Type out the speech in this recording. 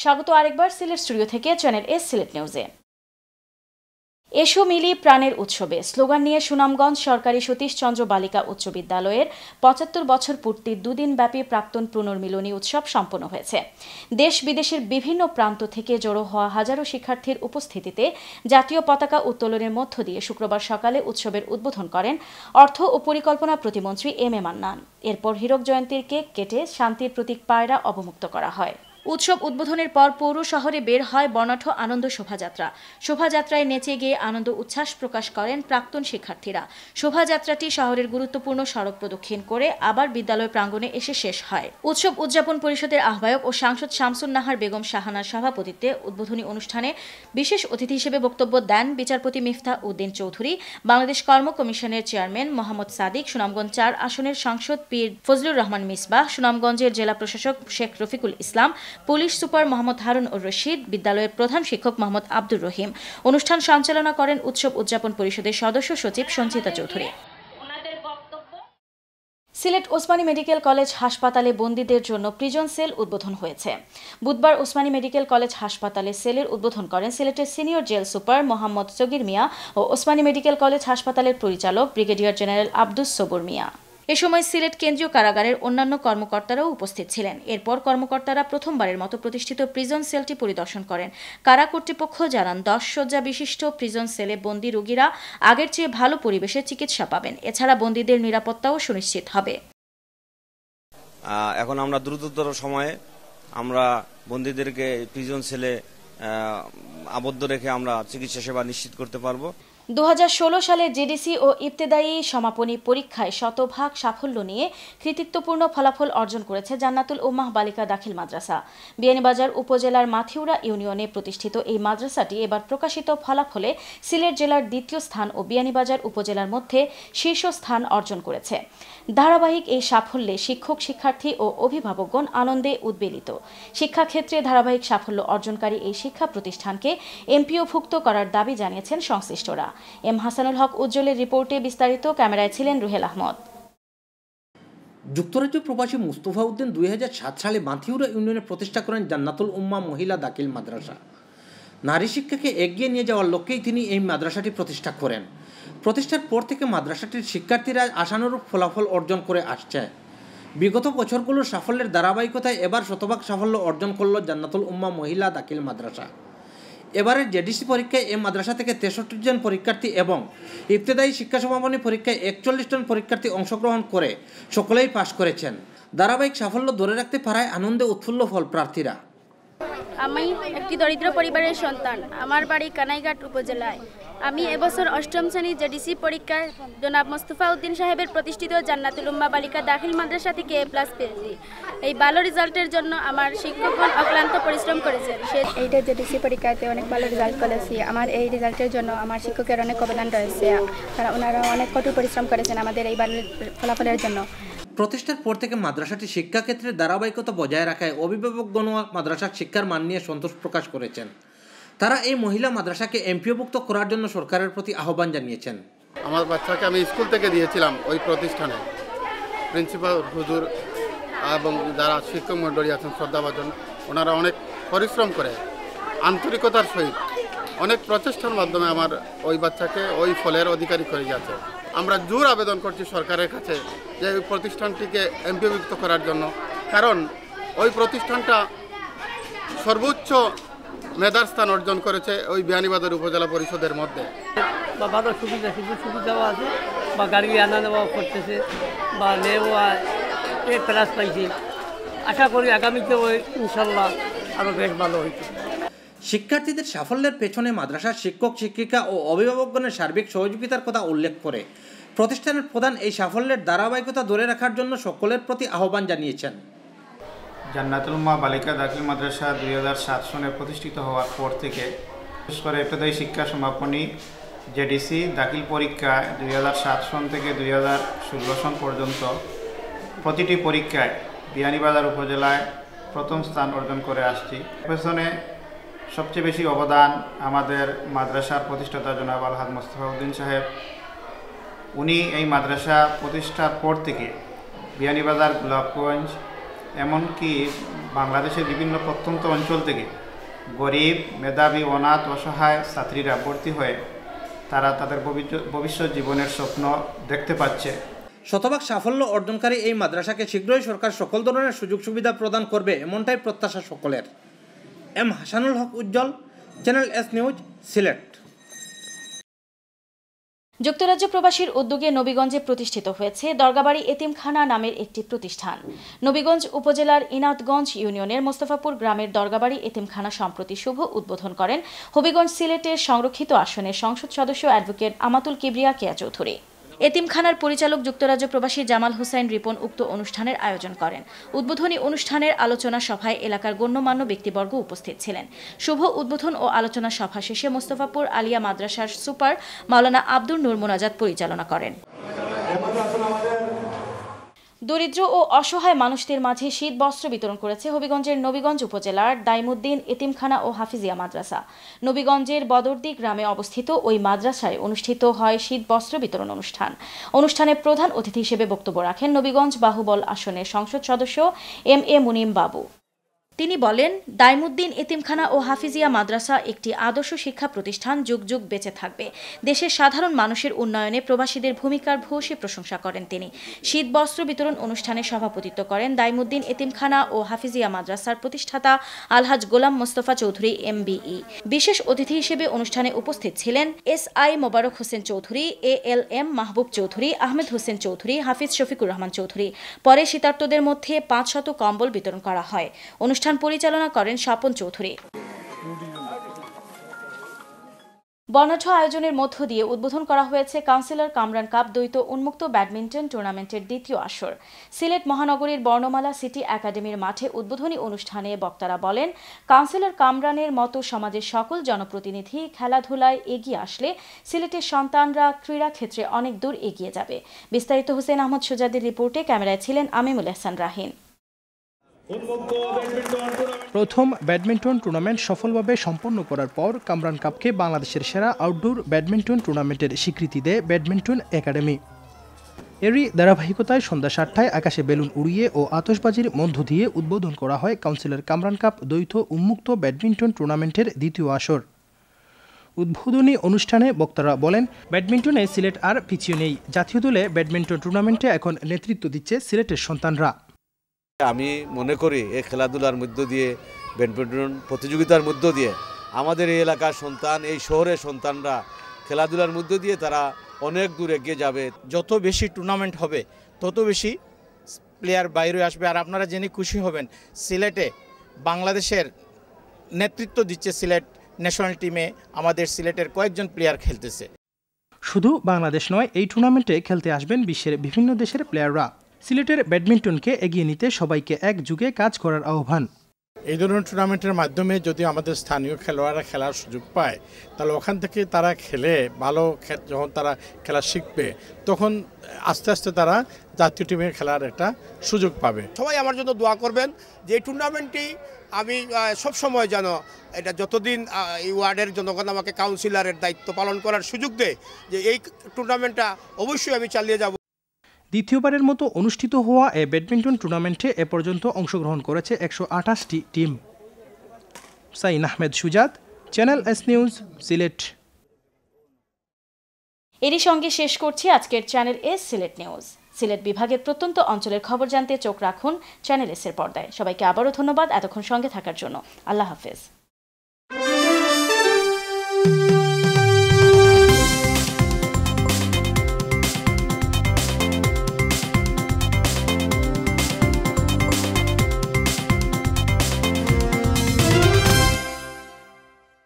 স্বাগত আরেকবার সিলেট স্টুডিও থেকে চ্যানেল এস সিলেট নিউজে। এসো মিলি প্রাণের উৎসবে স্লোগান নিয়ে সুনামগঞ্জ সরকারি সতীশচন্দ্র বালিকা উচ্চ বিদ্যালয়ের ৭৫ বছর পূর্তির দুদিনব্যাপী প্রাক্তন পুনর্মিলনী উৎসব সম্পন্ন হয়েছে। দেশ বিদেশের বিভিন্ন প্রান্ত থেকে জড়ো হওয়া হাজারো শিক্ষার্থীর উপস্থিতিতে জাতীয় পতাকা উত্তোলনের মধ্য দিয়ে শুক্রবার সকালে উৎসবের উদ্বোধন করেন অর্থ ও পরিকল্পনা প্রতিমন্ত্রী এম এ মান্নান। এরপর হীরক জয়ন্তীর কেক কেটে শান্তির প্রতীক পায়রা অবমুক্ত করা হয়। উৎসব উদ্বোধনের পর পৌর শহরে বের হয় বর্ণাঢ্য আনন্দ শোভাযাত্রা। শোভাযাত্রায় নেচে গিয়ে আনন্দ উচ্ছ্বাস প্রকাশ করেন প্রাক্তন শিক্ষার্থীরা। শোভাযাত্রাটি শহরের গুরুত্বপূর্ণ সড়ক প্রদক্ষিণ করে আবার বিদ্যালয় প্রাঙ্গণে এসে শেষ হয়। উৎসব উদযাপন পরিষদের আহ্বায়ক ও সাংসদ শামসুন নাহার বেগম শাহানার সভাপতিত্বে উদ্বোধনী অনুষ্ঠানে বিশেষ অতিথি হিসেবে বক্তব্য দেন বিচারপতি মিফতা উদ্দিন চৌধুরী, বাংলাদেশ কর্ম কমিশনের চেয়ারম্যান মোহাম্মদ সাদিক, সুনামগঞ্জ ৪ আসনের সাংসদ পীর ফজলুর রহমান মিসবাহ, সুনামগঞ্জের জেলা প্রশাসক শেখ রফিকুল ইসলাম, পুলিশ সুপার মোহাম্মদ হারুন উর রশিদ, বিদ্যালয়ের প্রধান শিক্ষক মোহাম্মদ আব্দুর রহিম। অনুষ্ঠান সঞ্চালনা করেন উৎসব উদযাপন পরিষদের সদস্য সচিব সঞ্চিতা চৌধুরী। সিলেট ওসমানী মেডিকেল কলেজ হাসপাতালে বন্দীদের জন্য প্রিজন সেল উদ্বোধন হয়েছে। বুধবার ওসমানী মেডিকেল কলেজ হাসপাতালে সেলের উদ্বোধন করেন সিলেটের senior jail super Mohammad Sagir মিয়া ও ওসমানী মেডিকেল কলেজ হাসপাতালের পরিচালক ব্রিগেডিয়ার জেনারেল আব্দুস সবুর মিয়া। এ সময় সিলেট কেন্দ্রীয় কারাগারের অন্যান্য কর্মকর্তারাও উপস্থিত ছিলেন। এরপর কর্মকর্তারা প্রথমবারের মতো প্রতিষ্ঠিত প্রিজন সেলটি পরিদর্শন করেন। কারা কর্তৃপক্ষ জানান ১০ শয্যা বিশিষ্ট প্রিজন সেলে বন্দী রোগীরা আগের চেয়ে ভালো পরিবেশে চিকিৎসা পাবেন। এছাড়া বন্দীদের নিরাপত্তাও সুনিশ্চিত হবে। এখন আমরা দ্রুততর সময়ে আমরা বন্দীদেরকে প্রিজন সেলে আবদ্ধ রেখে আমরা চিকিৎসা সেবা নিশ্চিত করতে পারবো। ২০১৬ সালের জিডিসি ও ইবতেদায়ী সমাপনী পরীক্ষায় শতভাগ সাফল্য নিয়ে কৃতিত্বপূর্ণ ফলাফল অর্জন করেছে জান্নাতুল উম্মাহ বালিকা দাখিল মাদ্রাসা। বিয়ানীবাজার উপজেলার মাথিউরা ইউনিয়নে প্রতিষ্ঠিত এই মাদ্রাসাটি এবার প্রকাশিত ফলাফলে সিলেট জেলার দ্বিতীয় স্থান ও বিয়ানীবাজার উপজেলার মধ্যে শীর্ষ স্থান অর্জন করেছে। ধারাবাহিক এই সাফল্যে শিক্ষক, শিক্ষার্থী ও অভিভাবকগণ আনন্দে উদ্বেলিত। শিক্ষাক্ষেত্রে ধারাবাহিক সাফল্য অর্জনকারী এই শিক্ষা প্রতিষ্ঠানকে এমপিওভুক্ত করার দাবি জানিয়েছেন সংশ্লিষ্টরা। এম হাসানুল হক উজ্জ্বলের রিপোর্টে বিস্তারিত, ক্যামেরায় ছিলেন রুহেল আহমদ। যুক্তরাজ্য প্রবাসী মুস্তফা উদ্দিন ২০০৭ সালে মাথিউরা ইউনিয়নে প্রতিষ্ঠা করেন জান্নাতুল উম্মাহ মহিলা দাখিল মাদ্রাসা। নারী শিক্ষাকে এগিয়ে নিয়ে যাওয়ার লক্ষ্যেই তিনি এই মাদ্রাসাটি প্রতিষ্ঠা করেন। প্রতিষ্ঠার পর থেকে মাদ্রাসাটির শিক্ষার্থীরা আশানুরূপ ফলাফল অর্জন করে আসছে। বিগত বছরগুলোর সাফল্যের ধারাবাহিকতায় এবার শতভাগ সাফল্য অর্জন করল জান্নাতুল উম্মাহ মহিলা দাখিল মাদ্রাসা। এবারের জেডিসি পরীক্ষায় এই মাদ্রাসা থেকে ৬৩ জন পরীক্ষার্থী এবং ইবতেদায়ী শিক্ষা সমাপনী পরীক্ষায় ৪১ জন পরীক্ষার্থী অংশগ্রহণ করে সকলেই পাশ করেছেন। ধারাবাহিক সাফল্য ধরে রাখতে পারায় আনন্দে উৎফুল্ল ফল প্রার্থীরা। আমি একটি দরিদ্র পরিবারের সন্তান। আমার বাড়ি কানাইঘাট উপজেলায়। আমি এবছর ৮ম শ্রেণীর জেডিসি পরীক্ষায় জনাব মোস্তফা উদ্দিন সাহেবের প্রতিষ্ঠিত জান্নাতুল উম্মাহ বালিকা দাখিল মাদ্রাসা থেকে A+ পেয়েছি। এই ভালো রেজাল্টের জন্য আমার শিক্ষকগণ অক্লান্ত পরিশ্রম করেছেন। এইটা জেডিসি পরীক্ষাতে অনেক ভালো রেজাল্ট করেছি। আমার এই রেজাল্টের জন্য আমার শিক্ষকের অনেক অবদান রয়েছে। ওনারা অনেক কঠোর পরিশ্রম করেছেন আমাদের এই ভালো ফলাফলের জন্য। প্রতিষ্ঠার পর থেকে মাদ্রাসাটি শিক্ষাক্ষেত্রে ধারাবাহিকতা বজায় রাখায় অভিভাবকগণ মাদ্রাসার শিক্ষার মান নিয়ে সন্তোষ প্রকাশ করেছেন। তারা এই মহিলা মাদ্রাসাকে এমপিওভুক্ত করার জন্য সরকারের প্রতি আহ্বান জানিয়েছেন। আমার বাচ্চাকে আমি স্কুল থেকে দিয়েছিলাম ওই প্রতিষ্ঠানে। প্রিন্সিপাল হুজুর এবং যারা শিক্ষক মণ্ডলী আছেন শ্রদ্ধাভাজন, ওনারা অনেক পরিশ্রম করে আন্তরিকতার সহিত অনেক প্রচেষ্টার মাধ্যমে আমার ওই বাচ্চাকে ওই ফলের অধিকারী করে গেছে। আমরা জোর আবেদন করছি সরকারের কাছে যে ওই প্রতিষ্ঠানটিকে এমপিওভুক্ত করার জন্য, কারণ ওই প্রতিষ্ঠানটা সর্বোচ্চ মেধার স্থান অর্জন করেছে ওই বিয়ানীবাজার উপজেলা পরিষদের মধ্যে। বা ভালো সুবিধাও আছে, বা গাড়ি আনা নেওয়া করতেছে বা নেওয়া প্লাস পাইছে। আশা করি আগামীতেও ইনশাল্লাহ আরও বেশ ভালো হয়েছে। শিক্ষার্থীদের সাফল্যের পেছনে মাদ্রাসার শিক্ষক, শিক্ষিকা ও অভিভাবকগণের সার্বিক সহযোগিতার কথা উল্লেখ করে প্রতিষ্ঠানের প্রধান এই সাফল্যের ধারাবাহিকতা ধরে রাখার জন্য সকলের প্রতি আহ্বান জানিয়েছেন। জান্নাতুল উম্মাহ বালিকা দাখিল মাদ্রাসা ২০০৭ সনে প্রতিষ্ঠিত হওয়ার পর থেকে বিশেষ করে ইবতেদায়ী শিক্ষা সমাপনী জেডিসি দাখিল পরীক্ষা ২০০৭ সন থেকে ২০১৬ সন পর্যন্ত প্রতিটি পরীক্ষায় বিয়ানীবাজার উপজেলায় প্রথম স্থান অর্জন করে আসছি। পেছনে সবচেয়ে বেশি অবদান আমাদের মাদ্রাসার প্রতিষ্ঠাতা জনাব আলহাজ মোস্তফা উদ্দিন সাহেব। উনি এই মাদ্রাসা প্রতিষ্ঠার পর থেকে বিয়ানীবাজার, গোলাপগঞ্জ এমনকি বাংলাদেশের বিভিন্ন প্রত্যন্ত অঞ্চল থেকে গরিব, মেধাবী, অনাথ, অসহায় ছাত্রীরা ভর্তি হয়ে তারা তাদের ভবিষ্যৎ জীবনের স্বপ্ন দেখতে পাচ্ছে। শতভাগ সাফল্য অর্জনকারী এই মাদ্রাসাকে শীঘ্রই সরকার সকল ধরনের সুযোগ সুবিধা প্রদান করবে, এমনটাই প্রত্যাশা সকলের। এম হাসানুল হক উজ্জ্বল, চ্যানেল এস নিউজ, সিলেট। যুক্তরাজ্য প্রবাসীর উদ্যোগে নবীগঞ্জে প্রতিষ্ঠিত হয়েছে দরগাবাড়ি এতিমখানা নামের একটি প্রতিষ্ঠান। নবীগঞ্জ উপজেলার ইনাতগঞ্জ ইউনিয়নের মোস্তফাপুর গ্রামের দরগাবাড়ি এতিমখানা সম্প্রতি শুভ উদ্বোধন করেন হবিগঞ্জ সিলেটের সংরক্ষিত আসনের সংসদ সদস্য অ্যাডভোকেট আমাতুল কিবরিয়া কেয়া চৌধুরী। এতিমখানার পরিচালক যুক্তরাজ্য প্রবাসী জামাল হুসাইন রিপন উক্ত অনুষ্ঠানের আয়োজন করেন। উদ্বোধনী অনুষ্ঠানের আলোচনা সভায় এলাকার গণ্যমান্য ব্যক্তিবর্গ উপস্থিত ছিলেন। শুভ উদ্বোধন ও আলোচনা সভা শেষে মোস্তফাপুর আলিয়া মাদ্রাসার সুপার মাওলানা আব্দুল নূর মোনাজাত পরিচালনা করেন। দরিদ্র ও অসহায় মানুষদের মাঝে শীত বস্ত্র বিতরণ করেছে হবিগঞ্জের নবীগঞ্জ উপজেলার দাইমুদ্দিন এতিমখানা ও হাফিজিয়া মাদ্রাসা। নবীগঞ্জের বদরদি গ্রামে অবস্থিত ওই মাদ্রাসায় অনুষ্ঠিত হয় শীত বস্ত্র বিতরণ অনুষ্ঠান। অনুষ্ঠানে প্রধান অতিথি হিসেবে বক্তব্য রাখেন নবীগঞ্জ বাহুবল আসনের সংসদ সদস্য এম এ মুনিম বাবু। তিনি বলেন, দাইমুদ্দিন এতিমখানা ও হাফিজিয়া মাদ্রাসা একটি আদর্শ শিক্ষা প্রতিষ্ঠান, যুগ যুগ বেঁচে থাকবে। দেশের সাধারণ মানুষের উন্নয়নে প্রবাসীদের ভূমিকার ভূয়সী প্রশংসা করেন তিনি। শীত বস্ত্র বিতরণ অনুষ্ঠানে সভাপতিত্ব করেন দাইমুদ্দিন এতিমখানা ও হাফিজিয়া মাদ্রাসার প্রতিষ্ঠাতা আলহাজ গোলাম মোস্তফা চৌধুরী MBE। বিশেষ অতিথি হিসেবে অনুষ্ঠানে উপস্থিত ছিলেন SI মোবারক হোসেন চৌধুরী, ALM মাহবুব চৌধুরী, আহমেদ হোসেন চৌধুরী, হাফিজ শফিকুর রহমান চৌধুরী। পরে শীতার্তদের মধ্যে 500 কম্বল বিতরণ করা হয়। অনুষ্ঠান পরিচালনা করেন স্বপন চৌধুরী। বর্ণাঢ্য আয়োজনের মধ্য দিয়ে উদ্বোধন করা হয়েছে কাউন্সিলর কামরান কাপ দ্বৈত উন্মুক্ত ব্যাডমিন্টন টুর্নামেন্টের দ্বিতীয় আসর। সিলেট মহানগরীর বর্ণমালা সিটি একাডেমির মাঠে উদ্বোধনী অনুষ্ঠানে বক্তারা বলেন, কাউন্সিলর কামরানের মতো সমাজের সকল জনপ্রতিনিধি খেলাধুলায় এগিয়ে আসলে সিলেটের সন্তানরা ক্রীড়া ক্ষেত্রে অনেক দূর এগিয়ে যাবে। বিস্তারিত হোসেন আহমদ সুজাদের রিপোর্টে ক্যামেরায় ছিলেন আমিমুল এহসান রাহিন। প্রথম ব্যাডমিন্টন টুর্নামেন্ট সফলভাবে সম্পন্ন করার পর কামরান কাপকে বাংলাদেশের সেরা আউটডোর ব্যাডমিন্টন টুর্নামেন্টের স্বীকৃতি দেয় ব্যাডমিন্টন একাডেমি। এরই ধারাবাহিকতায় সন্ধ্যা 7টায় আকাশে বেলুন উড়িয়ে ও আতশবাজির মধ্য দিয়ে উদ্বোধন করা হয় কাউন্সিলর কামরান কাপ দ্বৈত উন্মুক্ত ব্যাডমিন্টন টুর্নামেন্টের দ্বিতীয় আসর। উদ্বোধনী অনুষ্ঠানে বক্তারা বলেন, ব্যাডমিন্টনে সিলেট আর পিছিয়ে নেই। জাতীয় দলে ব্যাডমিন্টন টুর্নামেন্টে এখন নেতৃত্ব দিচ্ছে সিলেটের সন্তানরা। আমি মনে করি এই খেলাধুলার মধ্য দিয়ে, ব্যাডমিন্টন প্রতিযোগিতার মধ্য দিয়ে আমাদের এই এলাকার সন্তান, এই শহরের সন্তানরা খেলাধুলার মধ্য দিয়ে তারা অনেক দূর এগিয়ে যাবে। যত বেশি টুর্নামেন্ট হবে তত বেশি প্লেয়ার বাইরে আসবে। আর আপনারা জেনে খুশি হবেন, সিলেটে বাংলাদেশের নেতৃত্ব দিচ্ছে সিলেট ন্যাশনাল টিমে আমাদের সিলেটের কয়েকজন প্লেয়ার খেলতেছে। শুধু বাংলাদেশ নয়, এই টুর্নামেন্টে খেলতে আসবেন বিশ্বের বিভিন্ন দেশের প্লেয়াররা। সিলেটের ব্যাডমিন্টনকে এগিয়ে নিতে সবাইকে একযোগে কাজ করার আহ্বান। এই ধরনের টুর্নামেন্টের মাধ্যমে যদি আমাদের স্থানীয় খেলোয়াড়রা খেলার সুযোগ পায়, তাহলে ওখান থেকে তারা খেলে ভালো, যখন তারা খেলা শিখবে তখন আস্তে আস্তে তারা জাতীয় টিমে খেলার একটা সুযোগ পাবে। সবাই আমার জন্য দোয়া করবেন যে এই টুর্নামেন্টটি আমি সবসময় যেন এটা যতদিন এই ওয়ার্ডের জনগণ আমাকে কাউন্সিলরের দায়িত্ব পালন করার সুযোগ দেয়, যে এই টুর্নামেন্টটা অবশ্যই আমি চালিয়ে যাব। দ্বিতীয়বারের মতো অনুষ্ঠিত হওয়া এই ব্যাডমিন্টন টুর্নামেন্টে এ পর্যন্ত অংশগ্রহণ করেছে 128টি টিম। সাইন আহমেদ সুজাত, চ্যানেল এস নিউজ, সিলেট। এরই সঙ্গে শেষ করছি আজকের channel S Sylhet news. Sylhet বিভাগের প্রত্যন্ত অঞ্চলের খবর জানতে চোখ রাখুন চ্যানেল এস এর পর্দায়। সবাইকে আবারও ধন্যবাদ এতক্ষণ সঙ্গে থাকার জন্য। আল্লাহ হাফেজ।